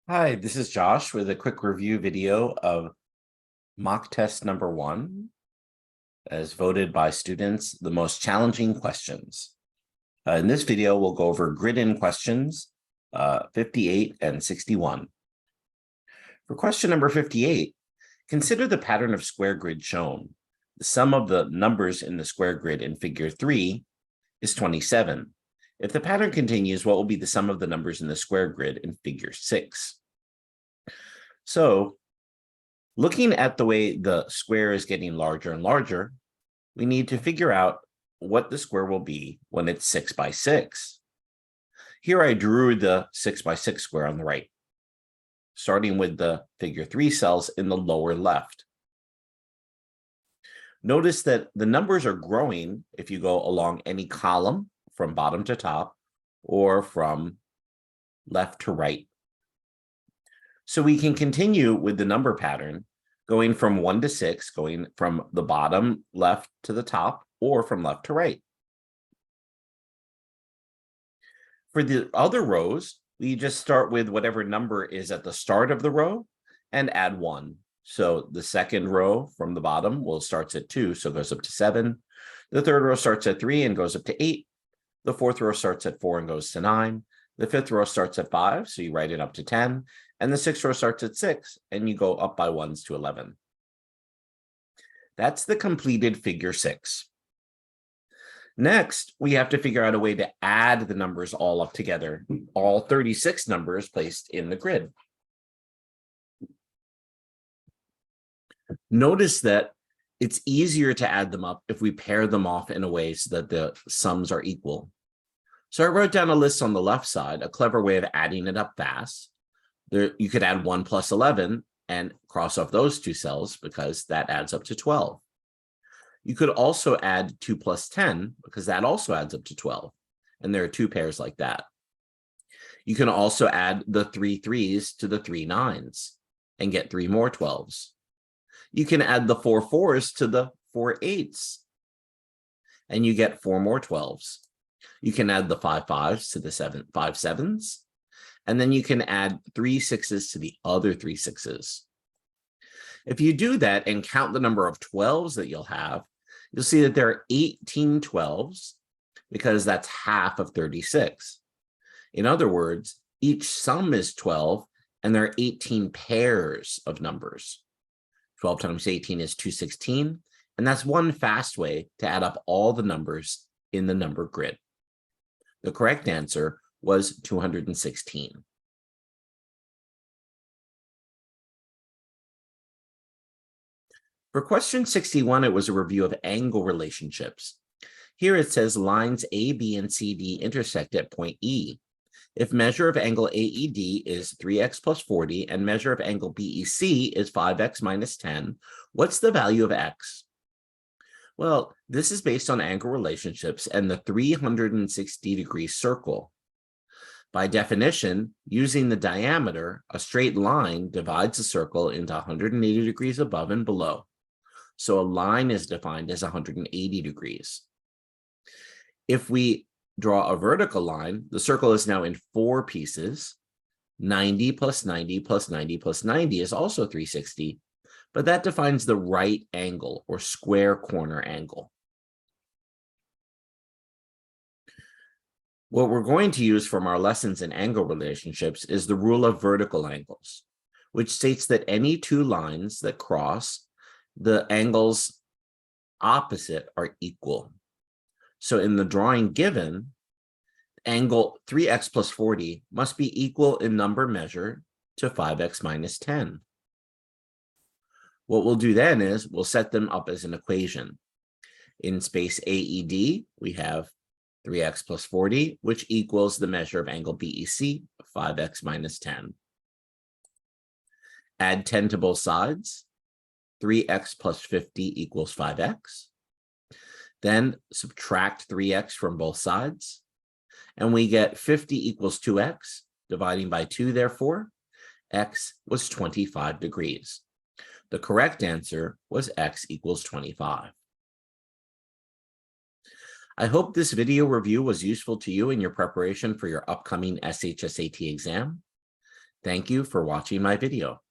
Hi, this is Josh with a quick review video of mock test number 1, as voted by students, the most challenging questions. In this video, we'll go over grid-in questions 58 and 61. For question number 58, consider the pattern of square grid shown. The sum of the numbers in the square grid in figure 3 is 27. If the pattern continues, what will be the sum of the numbers in the square grid in figure 6? So, looking at the way the square is getting larger and larger, we need to figure out what the square will be when it's 6 by 6. Here I drew the 6 by 6 square on the right, starting with the figure 3 cells in the lower left. Notice that the numbers are growing if you go along any column from bottom to top or from left to right. So we can continue with the number pattern, going from 1 to 6, going from the bottom left to the top, or from left to right. For the other rows, we just start with whatever number is at the start of the row and add 1. So the second row from the bottom starts at 2, so it goes up to 7. The third row starts at 3 and goes up to 8. The fourth row starts at 4 and goes to 9. The fifth row starts at 5, so you write it up to 10. And the sixth row starts at 6, and you go up by 1s to 11. That's the completed figure 6. Next, we have to figure out a way to add the numbers all up together, all 36 numbers placed in the grid. Notice that it's easier to add them up if we pair them off in a way so that the sums are equal. So I wrote down a list on the left side, a clever way of adding it up fast. You could add 1 plus 11 and cross off those two cells because that adds up to 12. You could also add 2 plus 10 because that also adds up to 12. And there are 2 pairs like that. You can also add the 3 3s to the 3 9s and get 3 more 12s. You can add the 4 4s to the 4 8s and you get 4 more 12s. You can add the 5 5s to the 5 7s. And then you can add 3 6s to the other 3 6s. If you do that and count the number of 12s that you'll have, you'll see that there are 18 12s because that's half of 36. In other words, each sum is 12 and there are 18 pairs of numbers. 12 times 18 is 216, and that's one fast way to add up all the numbers in the number grid. The correct answer was 216. For question 61, it was a review of angle relationships. Here it says lines A, B, and CD intersect at point E. If measure of angle AED is 3x plus 40 and measure of angle BEC is 5x minus 10, what's the value of x? Well, this is based on angle relationships and the 360-degree circle. By definition, using the diameter, a straight line divides a circle into 180 degrees above and below. So a line is defined as 180 degrees. If we draw a vertical line, the circle is now in 4 pieces. 90 plus 90 plus 90 plus 90 is also 360, but that defines the right angle or square corner angle. What we're going to use from our lessons in angle relationships is the rule of vertical angles, which states that any 2 lines that cross, the angles opposite are equal. So in the drawing given, angle 3x plus 40 must be equal in number measured to 5x minus 10. What we'll do then is we'll set them up as an equation. In space AED, we have 3x plus 40, which equals the measure of angle BEC, 5x minus 10. Add 10 to both sides. 3x plus 50 equals 5x. Then subtract 3x from both sides. And we get 50 equals 2x, dividing by 2, therefore, x was 25 degrees. The correct answer was x equals 25. I hope this video review was useful to you in your preparation for your upcoming SHSAT exam. Thank you for watching my video.